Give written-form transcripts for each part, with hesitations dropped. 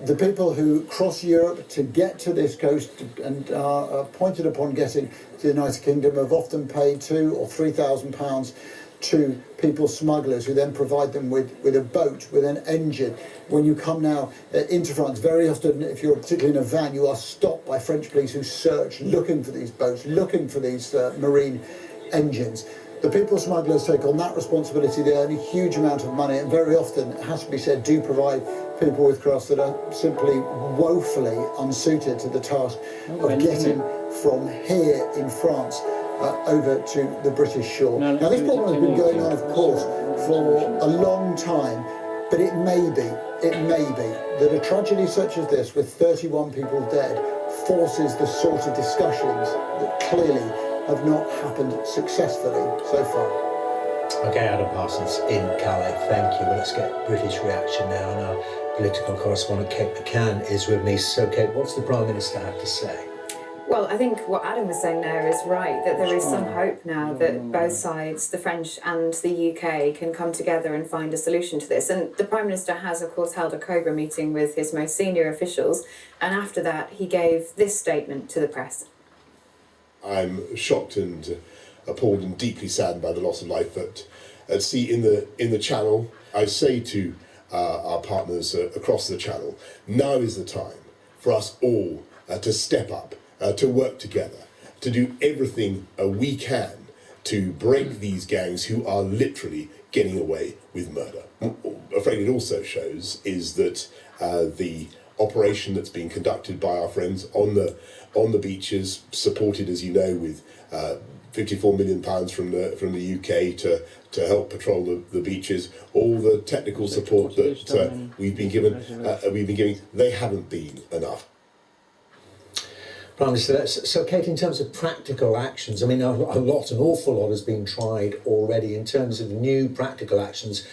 the people who cross Europe to get to this coast and are pointed upon getting to the United Kingdom have often paid £2,000 or £3,000 to people smugglers who then provide them with a boat, with an engine. When you come now into France, very often, if you're particularly in a van, you are stopped by French police who search, looking for these boats, looking for these marine engines. The people smugglers take on that responsibility. They earn a huge amount of money, and very often, it has to be said, do provide people with crafts that are simply woefully unsuited to the task of getting from here in France over to the British shore. Now, this problem has been going on, of course, for a long time, but it may be that a tragedy such as this, with 31 people dead, forces the sort of discussions that clearly have not happened successfully so far. Okay, Adam Parsons in Calais, thank you. Well, let's get British reaction now, and our political correspondent Kate McCann is with me. So, Kate, what's the Prime Minister have to say? Well, I think what Adam was saying there is right, that there is some hope now that both sides, the French and the UK, can come together and find a solution to this. And the Prime Minister has, of course, held a COBRA meeting with his most senior officials, and after that he gave this statement to the press. I'm shocked and appalled and deeply saddened by the loss of life at sea in the Channel. I say to our partners across the Channel, now is the time for us all to step up, to work together, to do everything we can to break these gangs who are literally getting away with murder. I'm afraid it also shows is that the operation that's being conducted by our friends on the beaches, supported, as you know, with £54 million from the UK to help patrol the beaches, all the technical support that we've been giving, they haven't been enough. Prime Minister, so Kate, in terms of practical actions, I mean, an awful lot has been tried already. In terms of new practical actions,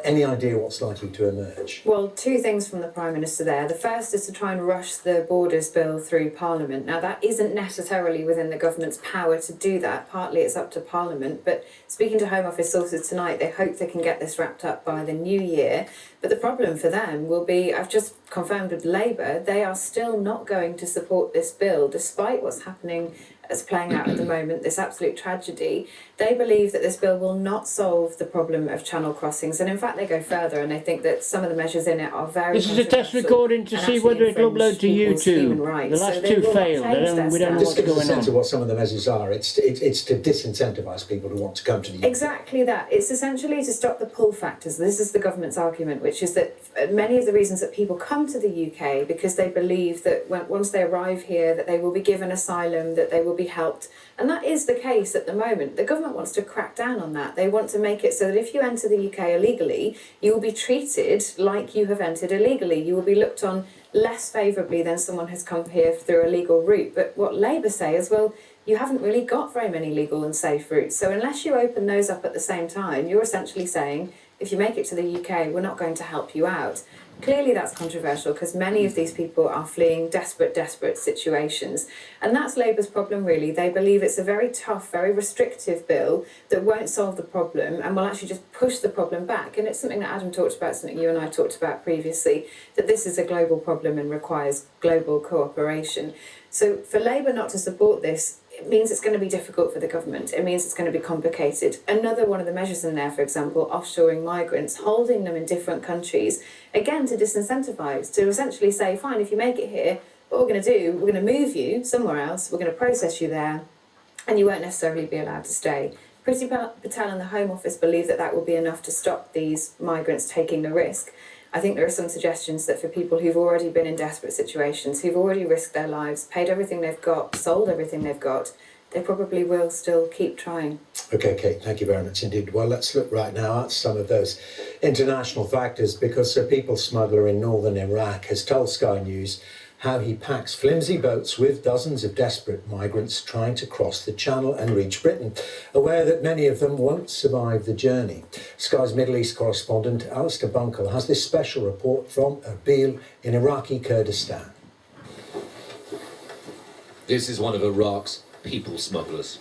any idea what's likely to emerge? Well, two things from the Prime Minister there. The first is to try and rush the Borders Bill through Parliament. Now, that isn't necessarily within the government's power to do that. Partly it's up to Parliament. But speaking to Home Office sources tonight, they hope they can get this wrapped up by the new year. But the problem for them will be, I've just confirmed with Labour, they are still not going to support this bill, despite what's happening as playing out at the moment, this absolute tragedy. They believe that this bill will not solve the problem of channel crossings, and in fact they go further and they think that some of the measures in it are very This is a test recording to see whether it'll upload to YouTube. The last two failed. We don't know Just what's give us a going sense on. of what some of the measures are. It's to disincentivise people who want to come to the UK. Exactly that. It's essentially to stop the pull factors. This is the government's argument, which is that many of the reasons that people come to the UK because they believe that once they arrive here that they will be given asylum, that they will be helped. And that is the case at the moment. The government wants to crack down on that. They want to make it so that if you enter the UK illegally, you will be treated like you have entered illegally. You will be looked on less favourably than someone who's come here through a legal route. But what Labour say is, well, you haven't really got very many legal and safe routes. So unless you open those up at the same time, you're essentially saying, if you make it to the UK, we're not going to help you out. Clearly that's controversial because many of these people are fleeing desperate situations. And that's Labour's problem, really. They believe it's a very tough, very restrictive bill that won't solve the problem and will actually just push the problem back. And it's something that Adam talked about, something you and I talked about previously, that this is a global problem and requires global cooperation. So for Labour not to support this, it means it's going to be difficult for the government. It means it's going to be complicated. Another one of the measures in there, for example, offshoring migrants, holding them in different countries, again, to disincentivise, to essentially say, fine, if you make it here, what we're going to do, we're going to move you somewhere else, we're going to process you there, and you won't necessarily be allowed to stay. Priti Patel and the Home Office believe that that will be enough to stop these migrants taking the risk. I think there are some suggestions that for people who've already been in desperate situations, who've already risked their lives, paid everything they've got, sold everything they've got, they probably will still keep trying. Okay, Kate, thank you very much indeed. Well, let's look right now at some of those international factors, because a people smuggler in northern Iraq has told Sky News how he packs flimsy boats with dozens of desperate migrants trying to cross the Channel and reach Britain, aware that many of them won't survive the journey. Sky's Middle East correspondent Alistair Bunkle has this special report from Erbil in Iraqi Kurdistan. This is one of Iraq's people smugglers.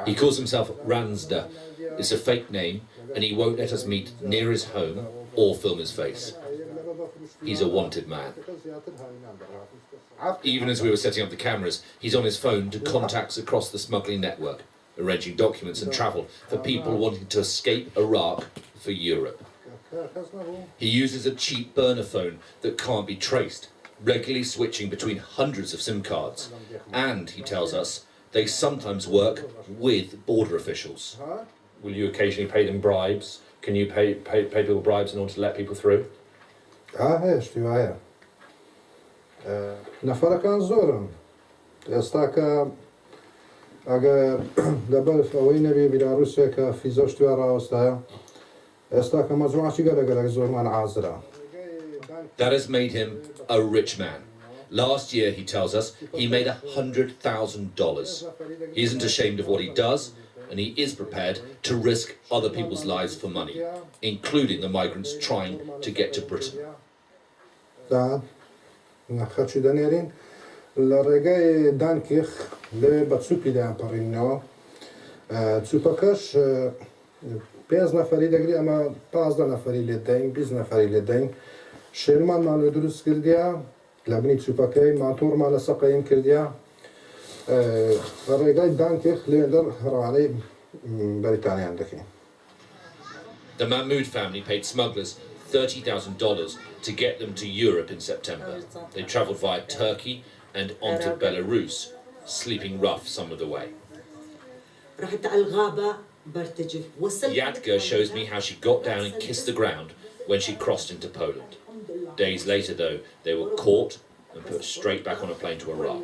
He calls himself Ransda. It's a fake name, and he won't let us meet near his home or film his face. He's a wanted man. Even as we were setting up the cameras, he's on his phone to contacts across the smuggling network, arranging documents and travel for people wanting to escape Iraq for Europe. He uses a cheap burner phone that can't be traced, regularly switching between hundreds of SIM cards. And, he tells us, they sometimes work with border officials. Will you occasionally pay them bribes? Can you pay people bribes in order to let people through? نفر كان زورم استاك اگه دبر فوی نبی بیلاروسیا که فیزاش تو راستایا استاك مجموعة شيء قال زور من عازرة. That has made him a rich man. Last year, he tells us, he made $100,000. He isn't ashamed of what he does, and he is prepared to risk other people's lives for money, including the migrants trying to get to Britain. Da, نخشى دنيرين الرجاء دانكيخ لبتسوبي ده أمبارينو تسوبكش بيز نفري دقري أما باز نفري لدين بيز نفري لدين شيرمان مالو دروس كرديا لبني تسوبكي ماتور مال سقيم كرديا الرجاء دانكيخ ليندر هرالي بريطانيا عندكي. The Mahmoud family paid smugglers $30,000 to get them to Europe in September. They travelled via Turkey and onto Belarus, sleeping rough some of the way. Yatka shows me how she got down and kissed the ground when she crossed into Poland. Days later, though, they were caught and put straight back on a plane to Iraq.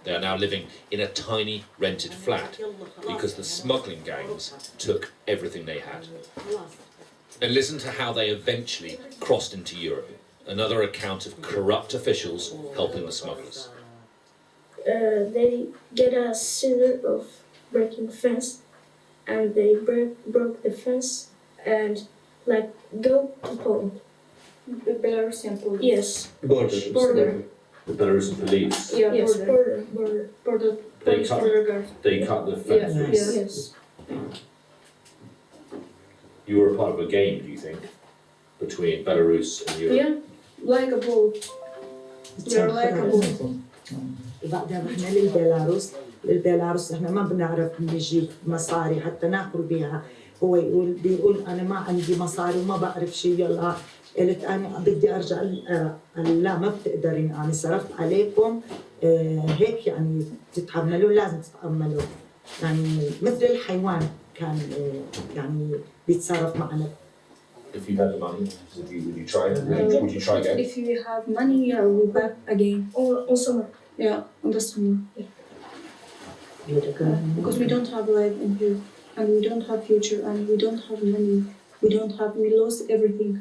They are now living in a tiny rented flat because the smuggling gangs took everything they had. And listen to how they eventually crossed into Europe. Another account of corrupt officials helping the smugglers. They get a scissor of breaking the fence, and they broke the fence and go to Poland. Belarusian Poland. Yes. Border. The Belarusian police. Yeah, Yes. border. Border. They cut. They cut the fence. Yes. You were a part of a game, do you think, between Belarus and Europe? Yeah, like a bull. You're like a bull. بعدها رحنا للبيلاروس احنا ما بنعرف نجيب مصاري حتى ناكل بيها. هو بيقول انا ما عندي مصاري وما بعرف شيء. يلا قلت انا بدي ارجع. قال لا ما بتقدرين، انا صرفت عليكم هيك يعني تتحملوا، لازم تتحملوا. يعني مثل الحيوان كان يعني بيتصرف معنا. If you had the money, would you try? Would you try again? If you have money, yeah, we'll back again. Or summer. Yeah, on the summer. Yeah. Because we don't have life in here, and we don't have future, and we don't have money. We lost everything.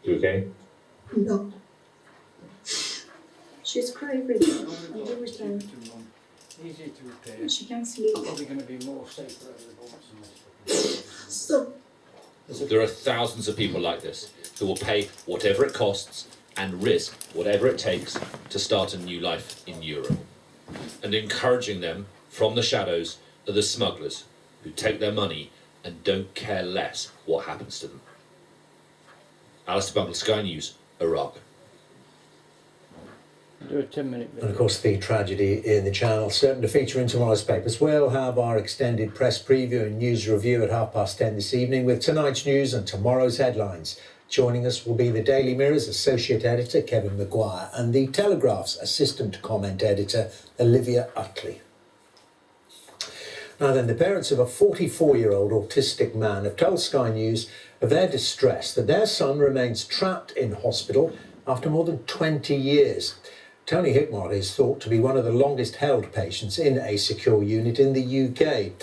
You okay? No. She's crying every day. Every time. Easy to repair. She can't sleep. Probably going to be more safer over the bullets than this. So. There are thousands of people like this who will pay whatever it costs and risk whatever it takes to start a new life in Europe. And encouraging them from the shadows are the smugglers who take their money and don't care less what happens to them. Alistair Bungle, Sky News, Iraq. Do a 10-minute video. And of course, the tragedy in the Channel, certain to feature in tomorrow's papers. We'll have our extended press preview and news review at 10:30 this evening with tonight's news and tomorrow's headlines. Joining us will be the Daily Mirror's Associate Editor, Kevin Maguire, and the Telegraph's Assistant Comment Editor, Olivia Utley. Now then, the parents of a 44-year-old autistic man have told Sky News of their distress that their son remains trapped in hospital after more than 20 years. Tony Hickmott is thought to be one of the longest held patients in a secure unit in the UK.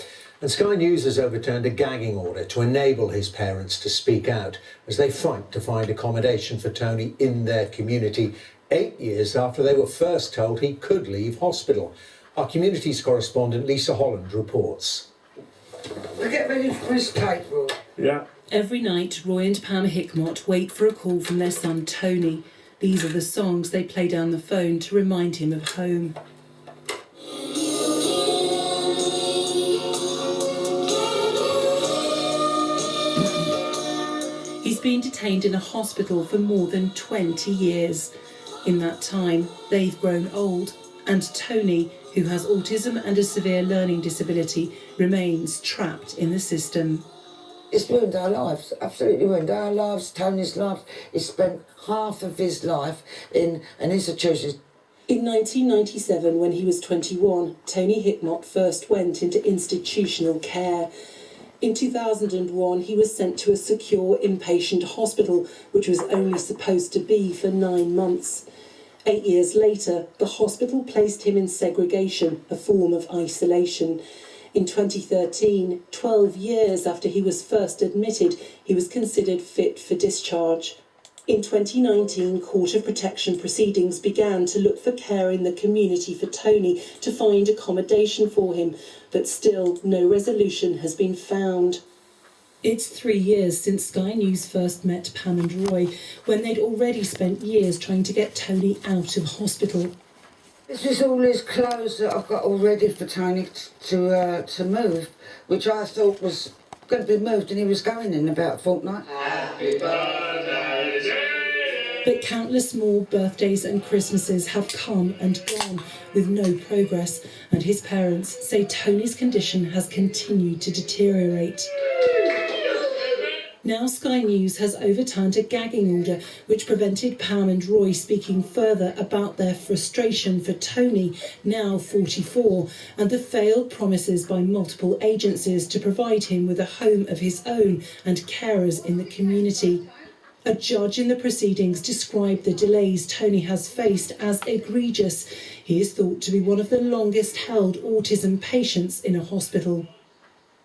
And Sky News has overturned a gagging order to enable his parents to speak out as they fight to find accommodation for Tony in their community 8 years after they were first told he could leave hospital. Our communities correspondent Lisa Holland reports. We'll get ready for his tightrope. Yeah. Every night, Roy and Pam Hickmott wait for a call from their son Tony. These are the songs they play down the phone to remind him of home. He's been detained in a hospital for more than 20 years. In that time, they've grown old, and Tony, who has autism and a severe learning disability, remains trapped in the system. It's ruined our lives, absolutely ruined our lives, Tony's life. He spent half of his life in an institution. In 1997, when he was 21, Tony Hickmott first went into institutional care. In 2001, he was sent to a secure inpatient hospital, which was only supposed to be for 9 months. 8 years later, the hospital placed him in segregation, a form of isolation. In 2013, 12 years after he was first admitted, he was considered fit for discharge. In 2019, Court of Protection proceedings began to look for care in the community for Tony to find accommodation for him, but still no resolution has been found. It's 3 years since Sky News first met Pam and Roy, when they'd already spent years trying to get Tony out of hospital. This is all his clothes that I've got all ready for Tony to move, which I thought was going to be moved, and he was going in about a fortnight. Happy birthday to you. But countless more birthdays and Christmases have come and gone with no progress, and his parents say Tony's condition has continued to deteriorate. Now Sky News has overturned a gagging order which prevented Pam and Roy speaking further about their frustration for Tony, now 44, and the failed promises by multiple agencies to provide him with a home of his own and carers in the community. A judge in the proceedings described the delays Tony has faced as egregious. He is thought to be one of the longest held autism patients in a hospital.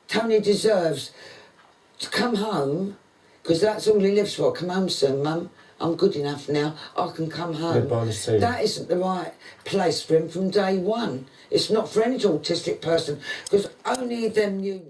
Tony deserves to come home, because that's all he lives for. Come home soon, Mum. I'm good enough now. I can come home. That isn't the right place for him from day one. It's not for any autistic person, because only them units